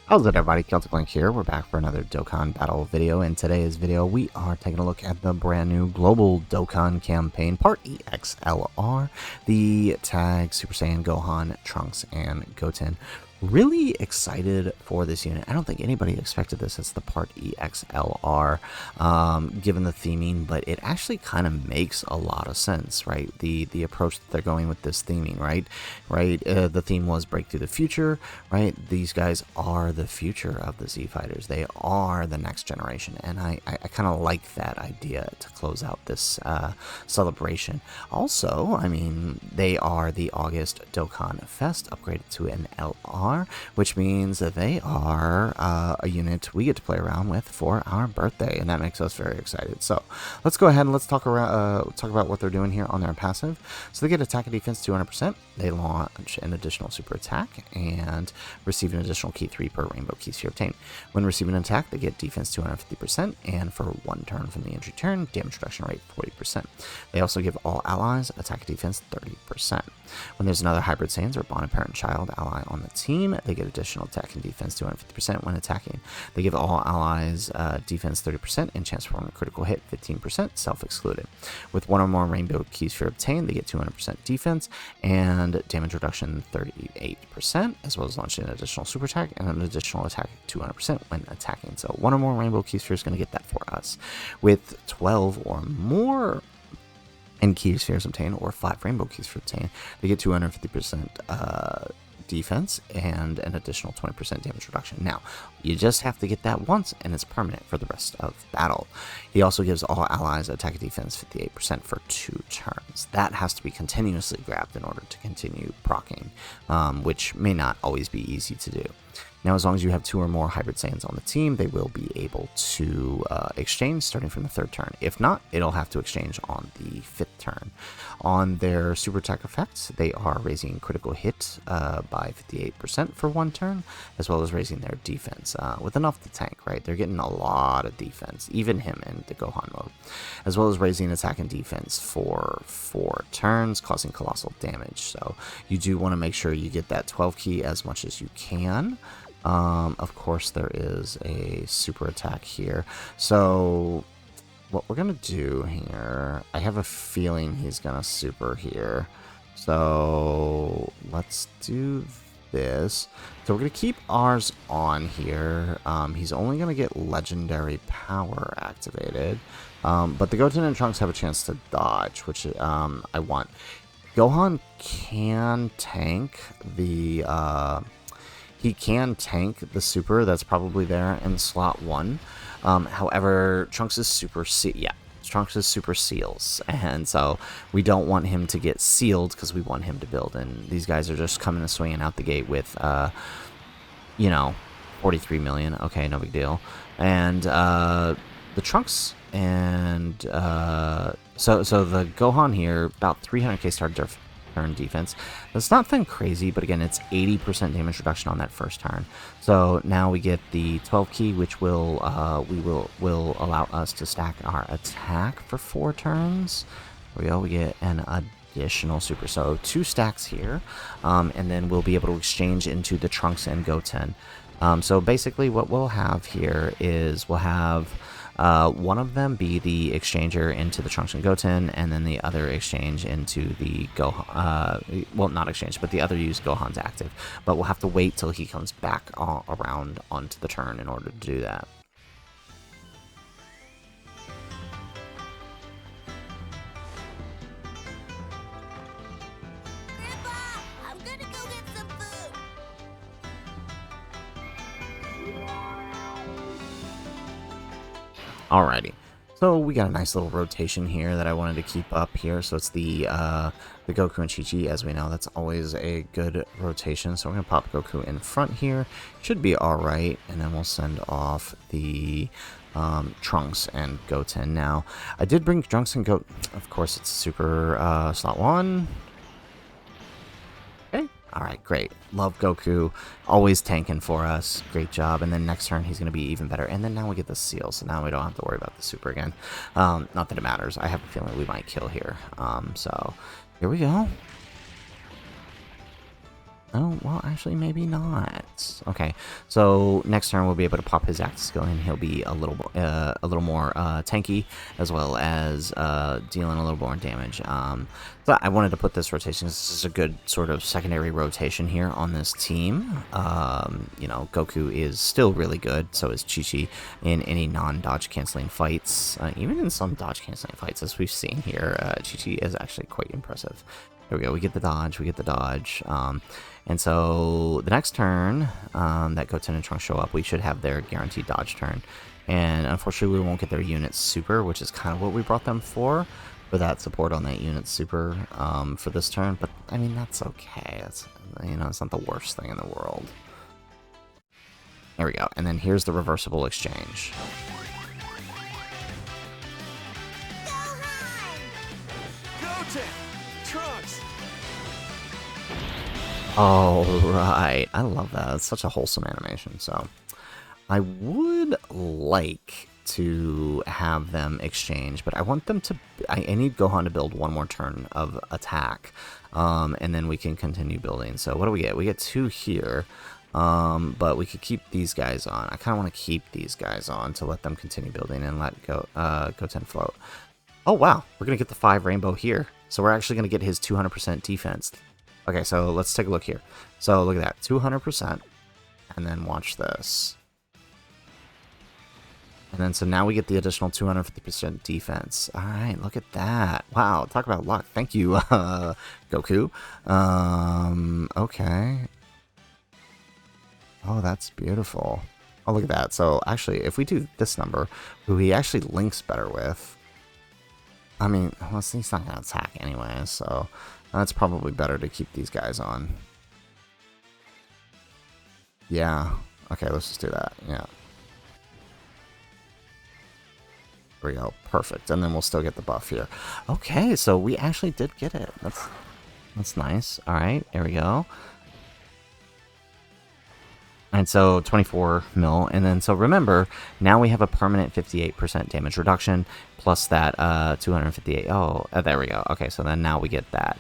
How's it, everybody? Celtic Link here. We're back for another Dokkan Battle video. In today's video, we are taking a look at the brand new Global Dokkan Campaign, Part EXLR, the Tag Super Saiyan Gohan, Trunks, and Goten. Really excited for this unit. I don't think anybody expected this as the Part EXLR, given the theming, but it actually kind of makes a lot of sense, right? The approach that they're going with this theming, right? The theme was Break Through the Future, right? These guys are the future of the Z Fighters. They are the next generation, and I kind of like that idea to close out this celebration. Also, I mean, they are the August Dokkan Fest upgraded to an LR, which means that they are a unit we get to play around with for our birthday, and that makes us very excited. So let's go ahead and let's talk about what they're doing here on their passive. So they get attack and defense 200%. They launch an additional super attack and receive an additional key 3 per rainbow key sphere obtained. When receiving an attack, they get defense 250%, and for 1 turn from the entry turn, damage reduction rate 40%. They also give all allies attack and defense 30%. When there's another hybrid Saiyans or bonded parent-child ally on the team, they get additional attack and defense 250% when attacking. They give all allies defense 30% and chance for a critical hit 15%, self-excluded. With 1 or more rainbow key sphere obtained, they get 200% defense and damage reduction 38%, as well as launching an additional super attack and an additional attack 200% when attacking. So 1 or more rainbow key sphere is going to get that for us. With 12 or more and key spheres obtained, or 5 rainbow key spheres obtained, they get 250% defense and an additional 20% damage reduction. Now, you just have to get that once, and it's permanent for the rest of battle. He also gives all allies attack and defense 58% for 2 turns. That has to be continuously grabbed in order to continue proccing, which may not always be easy to do. Now, as long as you have 2 or more hybrid Saiyans on the team, they will be able to exchange starting from the 3rd turn. If not, it'll have to exchange on the 5th turn. On their super attack effects, they are raising critical hit by 58% for 1 turn, as well as raising their defense with enough to tank, right? They're getting a lot of defense, even him in the Gohan mode, as well as raising attack and defense for 4 turns, causing colossal damage. So you do want to make sure you get that 12 key as much as you can. Of course, there is a super attack here. So what we're going to do here, I have a feeling he's going to super here. So let's do this. So we're going to keep ours on here. He's only going to get legendary power activated. But the Goten and Trunks have a chance to dodge, which I want. Gohan can tank the... he can tank the super that's probably there in slot 1. However, Trunks is super seals, and so we don't want him to get sealed because we want him to build. And these guys are just coming and swinging out the gate with, 43 million. Okay, no big deal. And the Trunks and so the Gohan here, about 300k starter turn defense. That's nothing crazy, but again, it's 80% damage reduction on that 1st turn. So now we get the 12 key, which will allow us to stack our attack for 4 turns. There we go. We get an additional super, so 2 stacks here, and then we'll be able to exchange into the Trunks and Goten. So basically, what we'll have here is we'll have one of them be the exchanger into the Trunks and Goten, and then the other exchange into the Gohan. Well, not exchange, but the other use Gohan's active. But we'll have to wait till he comes back around onto the turn in order to do that. Alrighty, so we got a nice little rotation here that I wanted to keep up here. So it's the Goku and Chi-Chi, as we know. That's always a good rotation. So we're going to pop Goku in front here. Should be alright, and then we'll send off the Trunks and Goten. Now, I did bring Trunks and Goten. Of course, it's super slot 1. Okay. Alright, great. Love Goku. Always tanking for us. Great job. And then next turn, he's going to be even better. And then now we get the seal, so now we don't have to worry about the super again. Not that it matters. I have a feeling we might kill here. So, here we go. Oh, well, actually, maybe not. Okay, so next turn we'll be able to pop his active skill, and he'll be a little more tanky, as well as dealing a little more damage. So I wanted to put this rotation. This is a good sort of secondary rotation here on this team. You know, Goku is still really good. So is Chi-Chi in any non-dodge canceling fights. Even in some dodge canceling fights, as we've seen here, Chi-Chi is actually quite impressive. There we go. We get the dodge. We get the dodge. And so the next turn that Goten and Trunks show up, we should have their guaranteed dodge turn. And unfortunately, we won't get their unit super, which is kind of what we brought them for that support on that unit super for this turn. But I mean, that's okay. That's, you know, it's not the worst thing in the world. There we go. And then here's the reversible exchange. Goten! Trunks! All right, I love that. It's such a wholesome animation. So I would like to have them exchange, but I want them to... I need Gohan to build one more turn of attack, and then we can continue building. So what do we get? We get 2 here, but we could keep these guys on. I kind of want to keep these guys on to let them continue building and let Goten float. Oh, wow. We're going to get the 5 rainbow here. So we're actually going to get his 200% defense. Okay, so let's take a look here. So look at that, 200%, and then watch this. And then so now we get the additional 250% defense. All right, look at that. Wow, talk about luck. Thank you, Goku. Okay. Oh, that's beautiful. Oh, look at that. So actually, if we do this number, who he actually links better with, I mean, well, he's not going to attack anyway, so that's probably better to keep these guys on. Yeah. Okay, let's just do that. Yeah. There we go. Perfect. And then we'll still get the buff here. Okay, so we actually did get it. That's nice. All right, there we go. And so 24 mil, and then so remember, now we have a permanent 58% damage reduction, plus that 258, there we go. Okay, so then now we get that.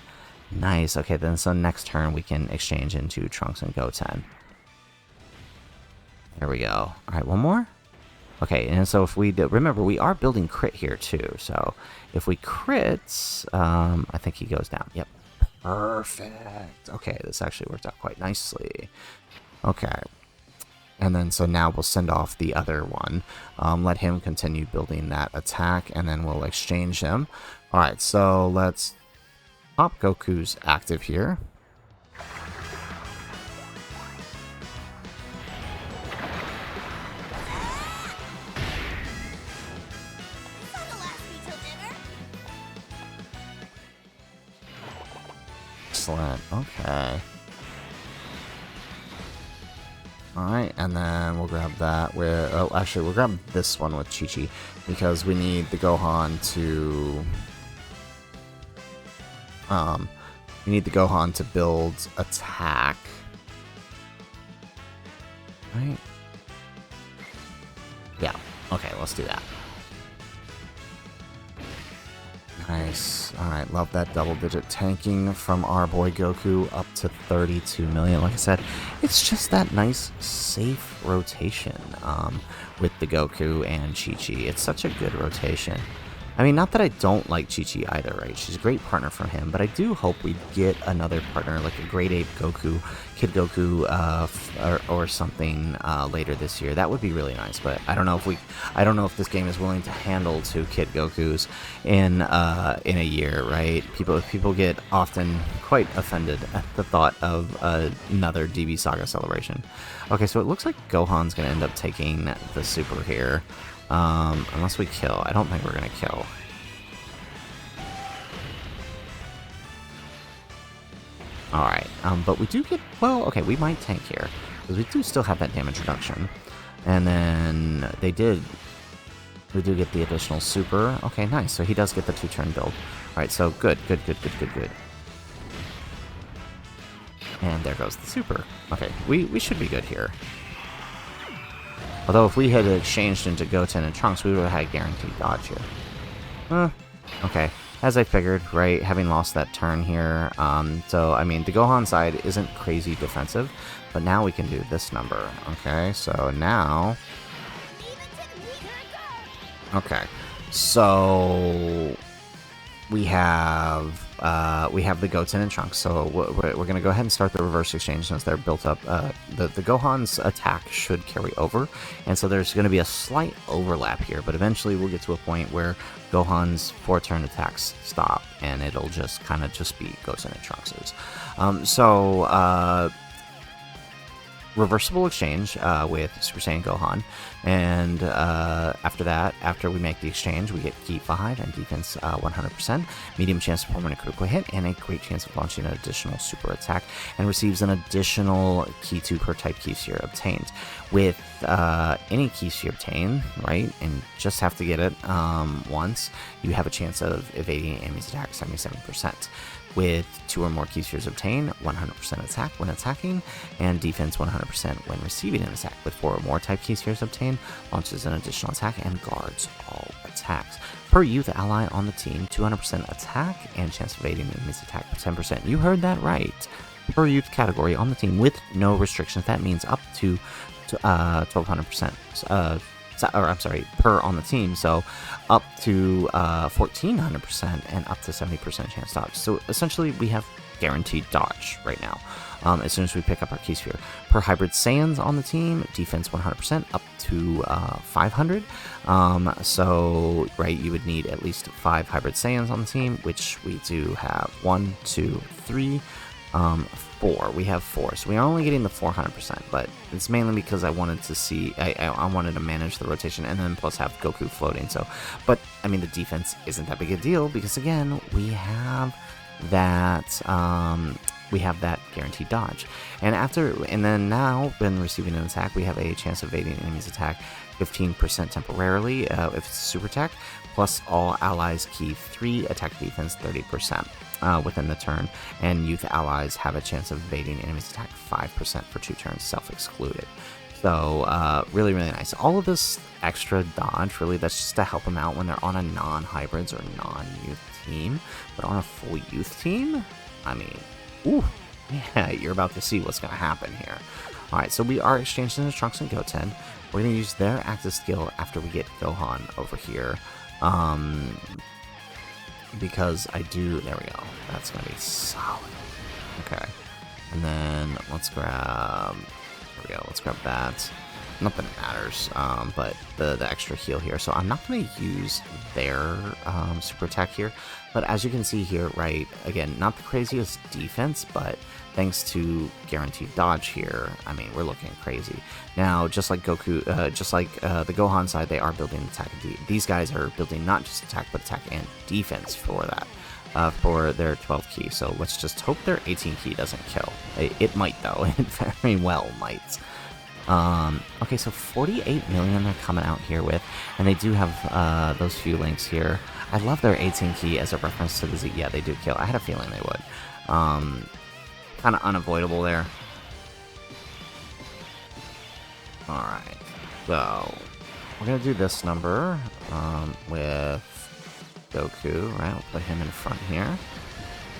Nice, okay, then so next turn we can exchange into Trunks and Goten. There we go. Alright, one more? Okay, and so if we do, remember, we are building crit here too, so if we crit, I think he goes down. Yep. Perfect. Okay, this actually worked out quite nicely. Okay. And then so now we'll send off the other one, let him continue building that attack, and then we'll exchange him. Alright, so let's pop Goku's active here. Excellent, okay. Alright, and then we'll grab that with... Oh, actually, we'll grab this one with Chi-Chi, because we need the Gohan to... we need the Gohan to build attack. Right? Yeah, okay, let's do that. Nice. Alright, love that double-digit tanking from our boy Goku up to 32 million. Like I said, it's just that nice, safe rotation with the Goku and Chi-Chi. It's such a good rotation. I mean, not that I don't like Chi-Chi either, right? She's a great partner for him, but I do hope we get another partner, like a Great Ape Goku, Kid Goku, or something later this year. That would be really nice, but I don't know if this game is willing to handle 2 Kid Gokus in a year, right? People get often quite offended at the thought of another DB Saga celebration. Okay, so it looks like Gohan's gonna end up taking the super here. Unless we kill. I don't think we're gonna kill. Alright, but we do get... Well, okay, we might tank here, because we do still have that damage reduction. And then we do get the additional super. Okay, nice. So he does get the 2-turn build. Alright, so good. And there goes the super. Okay, we should be good here. Although if we had exchanged into Goten and Trunks, we would have had guaranteed dodge here. Okay. as I figured, right, having lost that turn here. So, I mean, the Gohan side isn't crazy defensive, but now we can do this number, okay? So now... Okay, so we have the Goten and Trunks. So we're going to go ahead and start the reverse exchange since they're built up. The Gohan's attack should carry over, and so there's going to be a slight overlap here. But eventually we'll get to a point where Gohan's 4-turn attacks stop, and it'll just kind of just be Goten and Trunks's. Reversible exchange with Super Saiyan Gohan, and after that, after we make the exchange, we get Ki 5 and defense 100%, medium chance of performing a critical hit, and a great chance of launching an additional super attack, and receives an additional Ki 2 per type Ki Sphere obtained. With any Ki Sphere obtained, right, and just have to get it once, you have a chance of evading enemy's attack 77%. With 2 or more Ki Spheres obtained, 100% attack when attacking, and defense 100% when receiving an attack. With 4 or more type Ki Spheres obtained, launches an additional attack and guards all attacks. Per youth ally on the team, 200% attack and chance of evading enemy's attack for 10%. You heard that right. Per youth category on the team with no restrictions. That means up to 1200%. Per on the team, so up to 1400% and up to 70% chance dodge. So essentially, we have guaranteed dodge right now. As soon as we pick up our Ki Sphere. Per hybrid Saiyans on the team, defense 100% up to 500. So, right, you would need at least 5 hybrid Saiyans on the team, which we do have 1, 2, 3. 4. We have 4, so we are only getting the 400%, but it's mainly because I wanted to see, I wanted to manage the rotation and then plus have Goku floating. So, but I mean, the defense isn't that big a deal because again, we have that guaranteed dodge, and then now when receiving an attack, we have a chance of evading enemy's attack 15% temporarily if it's super attack, plus all allies Ki 3 attack defense 30%. Within the turn, and youth allies have a chance of evading enemy's attack 5% for 2 turns, self-excluded. So, really, really nice. All of this extra dodge, really, that's just to help them out when they're on a non-hybrids or non-youth team. But on a full youth team, I mean, ooh, yeah, you're about to see what's going to happen here. Alright, so we are exchanging the Trunks and Goten. We're going to use their active skill after we get Gohan over here. Because there we go. That's going to be solid. Okay. And then let's grab, there we go, let's grab that. Not that it matters, but the extra heal here. So I'm not going to use their super attack here. But as you can see here, right, again, not the craziest defense, but thanks to guaranteed dodge here, I mean, we're looking crazy. Now, just like Goku, the Gohan side, they are building attack and these guys are building not just attack, but attack and defense for that, for their 12 key. So let's just hope their 18 key doesn't kill. It might, though. It very well might. Okay, so 48 million they're coming out here with, and they do have those few links here. I love their 18 key as a reference to the Z. Yeah, they do kill. I had a feeling they would. Kind of unavoidable there. Alright, so we're going to do this number with Goku, right? We'll put him in front here.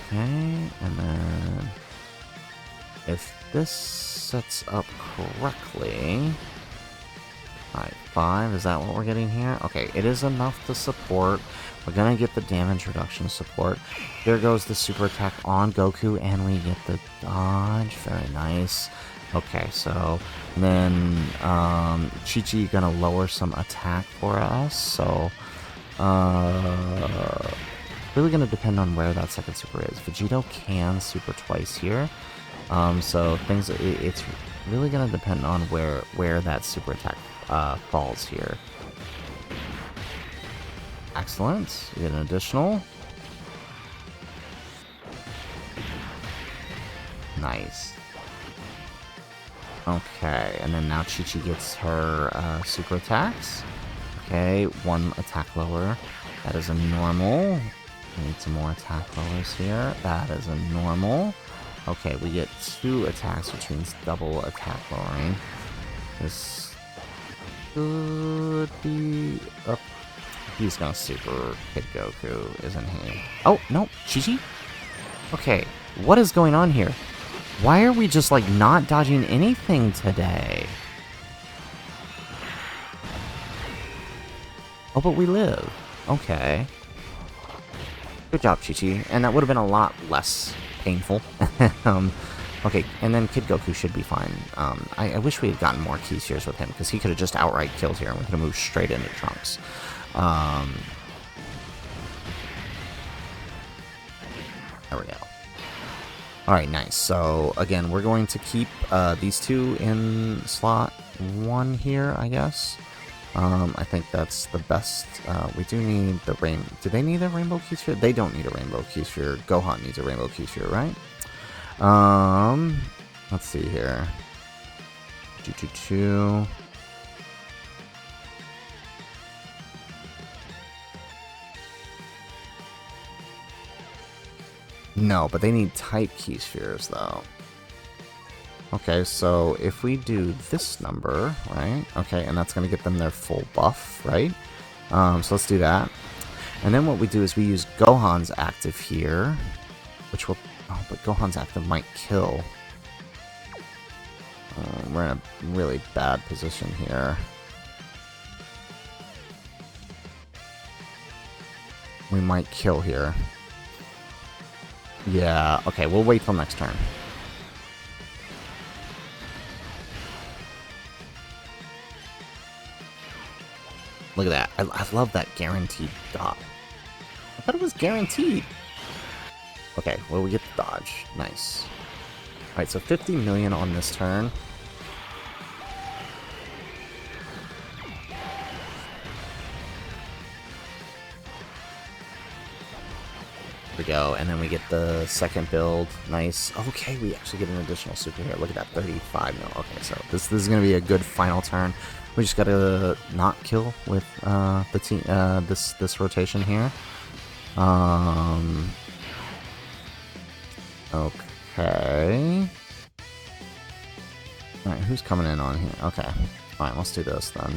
Okay, and then if this sets up correctly... Alright, 5, is that what we're getting here? Okay, it is enough to support. We're gonna get the damage reduction support. There goes the super attack on Goku, and we get the dodge. Very nice. Okay, so then Chi-Chi gonna lower some attack for us. So really gonna depend on where that second super is. Vegito can super twice here. So it's really gonna depend on where that super attack falls here. Excellent. We get an additional. Nice. Okay, and then now Chi-Chi gets her super attacks. Okay, 1 attack lower. That is a normal. We need some more attack lowers here. That is a normal. Okay, we get 2 attacks, which means double attack lowering. This could be up. He's gonna super hit Goku, isn't he? Oh, no, Chi-Chi? Okay, what is going on here? Why are we just, like, not dodging anything today? Oh, but we live. Okay. Good job, Chi-Chi. And that would have been a lot less painful. Okay, and then Kid Goku should be fine. I wish we had gotten more key spheres with him, because he could have just outright killed here, and we could have moved straight into Trunks. There we go. Alright, nice. So, again, we're going to keep these two in slot 1 here, I guess. I think that's the best. We do need the rain. Do they need a rainbow key sphere? They don't need a rainbow key sphere. Gohan needs a rainbow key sphere, right? Let's see here. 222. No, but they need type key spheres, though. Okay, so if we do this number, right? Okay, and that's going to get them their full buff, right? So let's do that. And then what we do is we use Gohan's active here, which will... Oh, but Gohan's active might kill. We're in a really bad position here. We might kill here. Yeah, okay, we'll wait till next turn. Look at that. I love that guaranteed dot. I thought it was guaranteed. Okay, well, we get the dodge. Nice. Alright, so 50 million on this turn. There we go, and then we get the second build. Nice. Okay, we actually get an additional super here. Look at that, 35 mil. Okay, so this is going to be a good final turn. We just gotta not kill with the team this rotation here. Okay. Alright, who's coming in on here? Okay. Alright, let's do this then.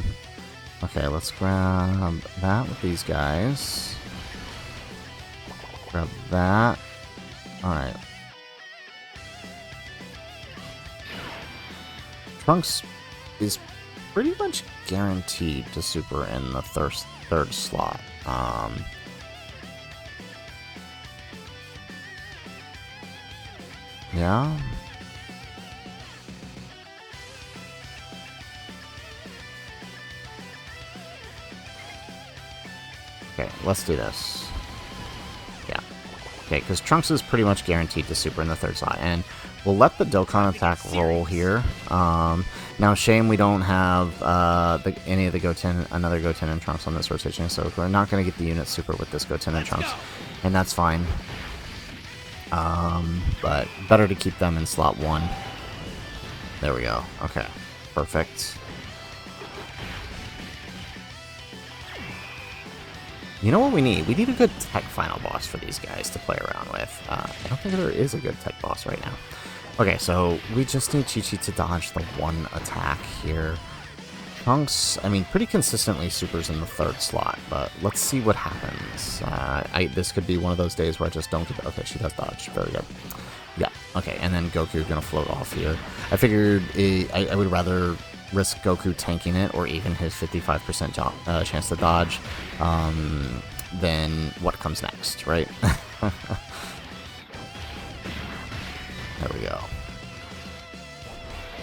Okay, let's grab that with these guys. Grab that. Alright. Trunks is pretty much guaranteed to super in the third slot. Yeah. Okay, let's do this. Yeah. Okay, because Trunks is pretty much guaranteed to super in the third slot, and we'll let the Dokkan attack roll here. Now, shame we don't have any of the Goten, another Goten and Trunks on this rotation, so we're not going to get the unit super with this Goten and Trunks, and that's fine. But better to keep them in slot 1. There we go. Okay, perfect. You know what we need? We need a good tech final boss for these guys to play around with. I don't think there is a good tech boss right now. Okay, so we just need Chi-Chi to dodge the one attack here. Trunks, I mean, pretty consistently supers in the third slot, but let's see what happens. This could be one of those days where I just don't get... Okay, she does dodge. Very good. Yeah, okay, and then Goku gonna float off here. I figured I would rather risk Goku tanking it, or even his 55% chance to dodge, than what comes next, right? There we go.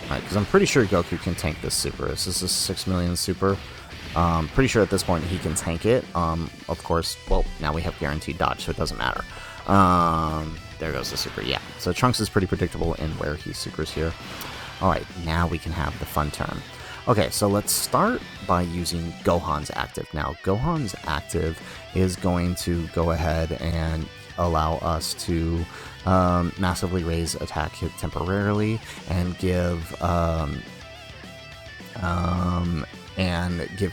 Alright, because I'm pretty sure Goku can tank this super. This is a 6 million super. Pretty sure at this point he can tank it. Of course, well, now we have guaranteed dodge, so it doesn't matter. There goes the super, yeah. So Trunks is pretty predictable in where he supers here. Alright, now we can have the fun turn. Okay, so let's start by using Gohan's active. Now, Gohan's active is going to go ahead and allow us to massively raise attack hit temporarily and give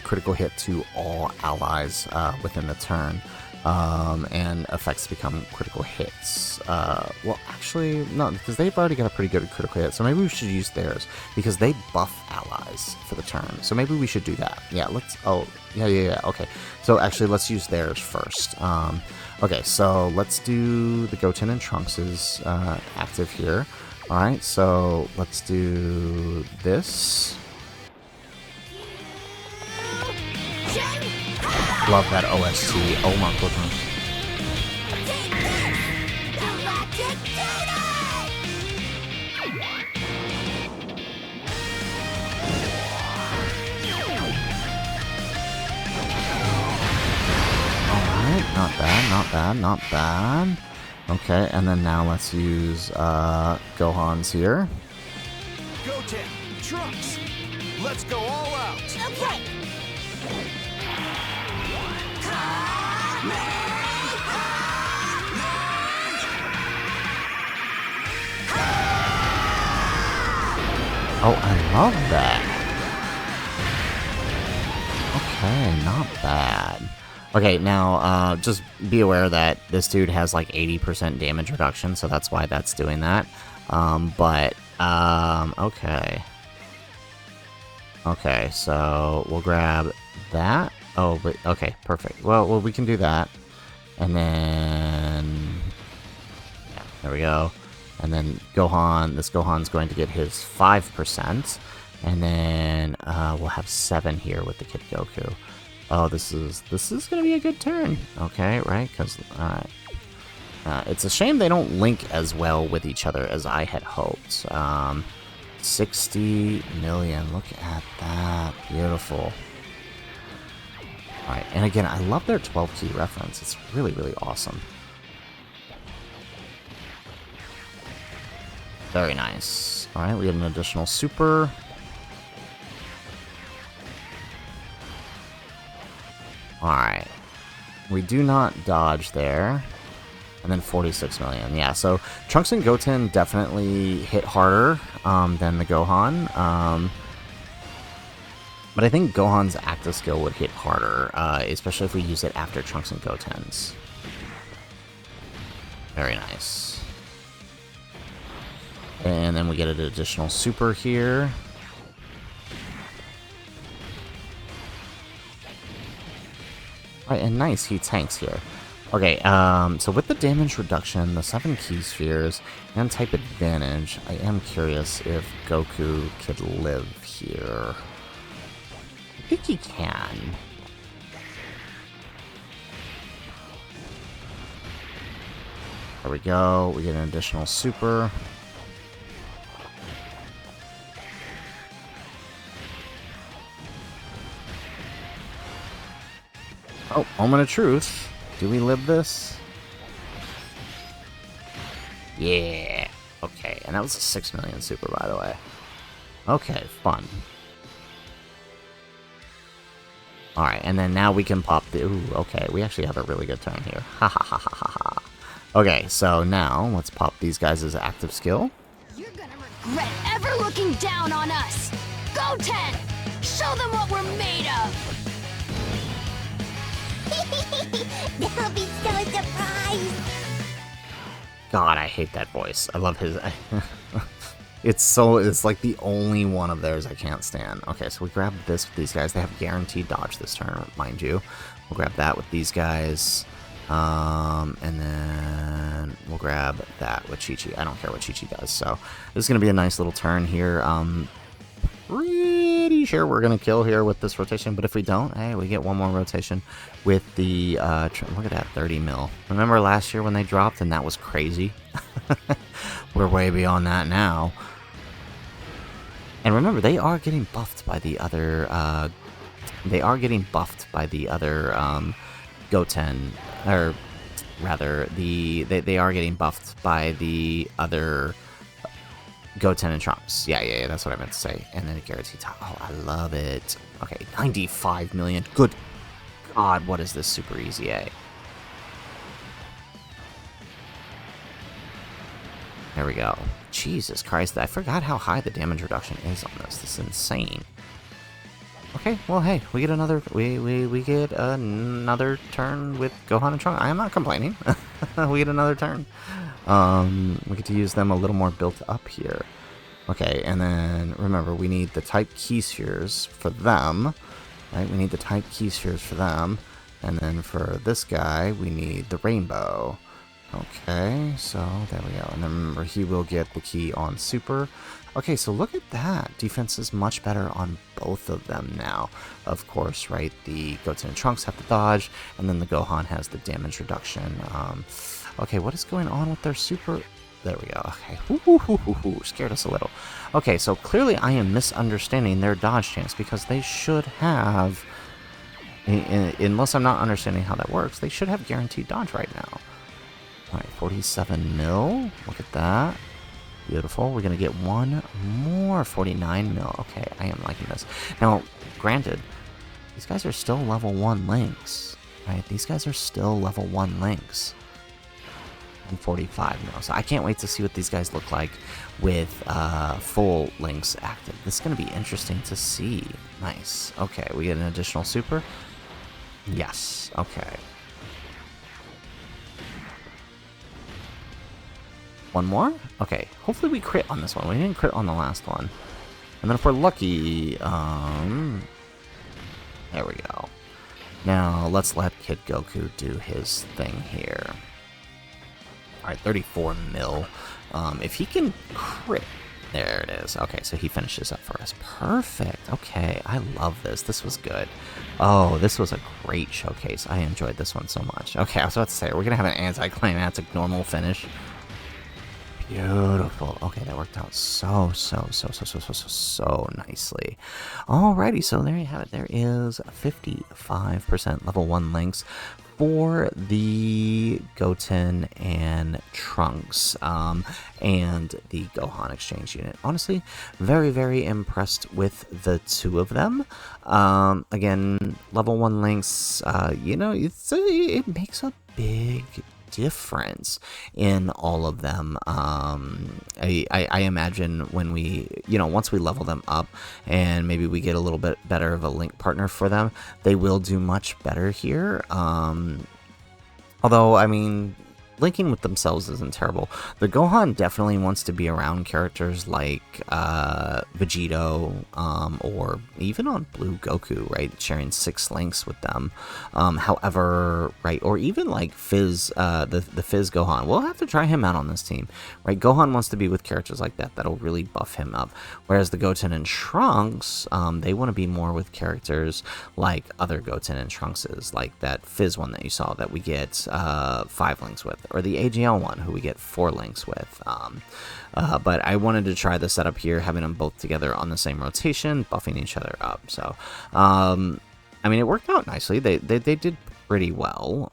critical hit to all allies within the turn. and effects become critical hits. Well, actually, no, because they've already got a pretty good critical hit, so maybe we should use theirs, because they buff allies for the turn, so maybe we should do that. Yeah, let's, oh, yeah, okay. So actually, let's use theirs first. Okay, so let's do the Goten and Trunks is active here. Alright, so let's do this. Love that OST. Oh my goodness. Alright, not bad, not bad, not bad. Okay, and then now let's use Gohan's here. Goten, Trunks, let's go all out. Okay. Oh, I love that. Okay, not bad. Okay, now, just be aware that this dude has like 80% damage reduction, so that's why that's doing that. Okay. Okay, so we'll grab that. Oh, but, okay, perfect. Well, we can do that. And then... yeah, there we go. And then Gohan, this Gohan's going to get his 5%. And then we'll have 7 here with the Kid Goku. Oh, this is going to be a good turn. Okay, right? Because, alright. It's a shame they don't link as well with each other as I had hoped. 60 million. Look at that. Beautiful. Alright, and again, I love their 12-key reference. It's really, really awesome. Very nice. Alright, we get an additional super. Alright. We do not dodge there. And then 46 million. Yeah, so Trunks and Goten definitely hit harder than the Gohan. But I think Gohan's active skill would hit harder, especially if we use it after Trunks and Goten's. Very nice. And then we get an additional super here. Alright, and nice, he tanks here. Okay, so with the damage reduction, the 7 key spheres, and type advantage, I am curious if Goku could live here. I think he can. There we go, we get an additional super. Oh, moment of truth. Do we live this? Yeah. Okay, and that was a 6 million super, by the way. Okay, fun. Alright, and then now we can pop the... Ooh, okay, we actually have a really good turn here. Ha ha ha ha ha ha. Okay, so now let's pop these guys as active skill. You're gonna regret ever looking down on us. Goten! Show them what we're made of! They'll be so surprised. God, I hate that voice. I love his... It's like the only one of theirs I can't stand. Okay, so we grab this with these guys. They have guaranteed dodge this turn, mind you. We'll grab that with these guys. And then we'll grab that with Chi-Chi. I don't care what Chi-Chi does. So this is going to be a nice little turn here. Pretty sure we're going to kill here with this rotation. But if we don't, hey, we get one more rotation with the... look at that, 30 mil. Remember last year when they dropped and that was crazy? We're way beyond that now. And remember, they are getting buffed by the other... Goten, or rather, they are getting buffed by the other Goten and Trunks. Yeah, that's what I meant to say. And then a guaranteed top. Oh, I love it. Okay, 95 million. Good God, what is this super easy A? There we go. Jesus Christ, I forgot how high the damage reduction is on this. This is insane. Okay, well, hey, we get another turn with Gohan and Trunks. I am not complaining. We get another turn. We get to use them a little more built up here. Okay, and then remember, we need the type key spheres for them. Right, we need the type key spheres for them. And then for this guy, we need the rainbow. Okay, so there we go. And then remember, he will get the key on super. Okay, so look at that. Defense is much better on both of them now. Of course, right, the Goten and Trunks have to dodge, and then the Gohan has the damage reduction. Okay, what is going on with their super? There we go. Okay, scared us a little. Okay, so clearly I am misunderstanding their dodge chance, because they should have, unless I'm not understanding how that works, they should have guaranteed dodge right now. Alright, 47 mil. Look at that. Beautiful. We're going to get one more 49 mil. Okay, I am liking this. Now, granted, these guys are still level 1 links. Right? These guys are still level 1 links. And 45 mil. So I can't wait to see what these guys look like with full links active. This is going to be interesting to see. Nice. Okay, we get an additional super. Yes. Okay. One more? Okay, hopefully we crit on this one. We didn't crit on the last one. And then if we're lucky, there we go. Now, let's let Kid Goku do his thing here. Alright, 34 mil. If he can crit... There it is. Okay, so he finishes up for us. Perfect. Okay, I love this. This was good. Oh, this was a great showcase. I enjoyed this one so much. Okay, I was about to say, we're going to have an anticlimactic normal finish. Beautiful. Okay, that worked out so nicely. Alrighty, so there you have it. There is 55% level 1 links for the Goten and Trunks and the Gohan exchange unit. Honestly, very impressed with the two of them. Again, level 1 links, you know, it makes a big difference in all of them. I imagine when we, you know, once we level them up and maybe we get a little bit better of a link partner for them, they will do much better here. Although, I mean, linking with themselves isn't terrible. The Gohan definitely wants to be around characters like Vegito, or even on Blue Goku, right? Sharing 6 links with them. However, right, or even like Fizz, the Fizz Gohan. We'll have to try him out on this team, right? Gohan wants to be with characters like that. That'll really buff him up. Whereas the Goten and Trunks, they want to be more with characters like other Goten and Trunkses, like that Fizz one that you saw that we get 5 links with. Or the AGL one, who we get 4 links with. But I wanted to try the setup here, having them both together on the same rotation, buffing each other up. So, I mean, it worked out nicely. They did pretty well.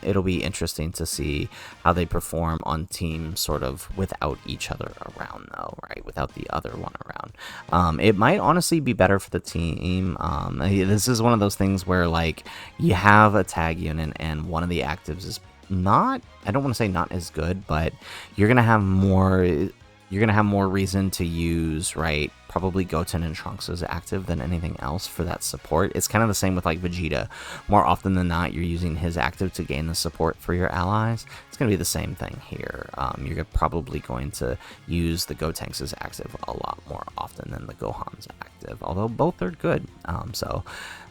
It'll be interesting to see how they perform on teams sort of without each other around, though, right? Without the other one around. It might honestly be better for the team. This is one of those things where, like, you have a tag unit and one of the actives is not, I don't want to say not as good, but you're gonna have more reason to use, right, probably Goten and Trunks as active than anything else for that support. It's kind of the same with like Vegeta. More often than not, you're using his active to gain the support for your allies. It's going to be the same thing here. You're probably going to use the Gotenks as active a lot more often than the Gohan's active, although both are good.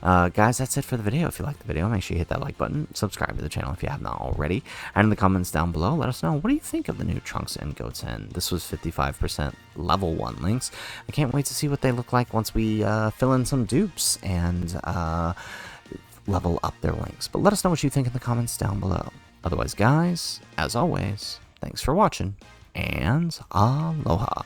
Guys, that's it for the video. If you liked the video, make sure you hit that like button, subscribe to the channel if you have not already, and in the comments down below, let us know, what do you think of the new Trunks and Goten? This was 55% level 1 links. I can't wait to see what they look like once we fill in some dupes and level up their links. But let us know what you think in the comments down below. Otherwise, guys, as always, thanks for watching, and aloha.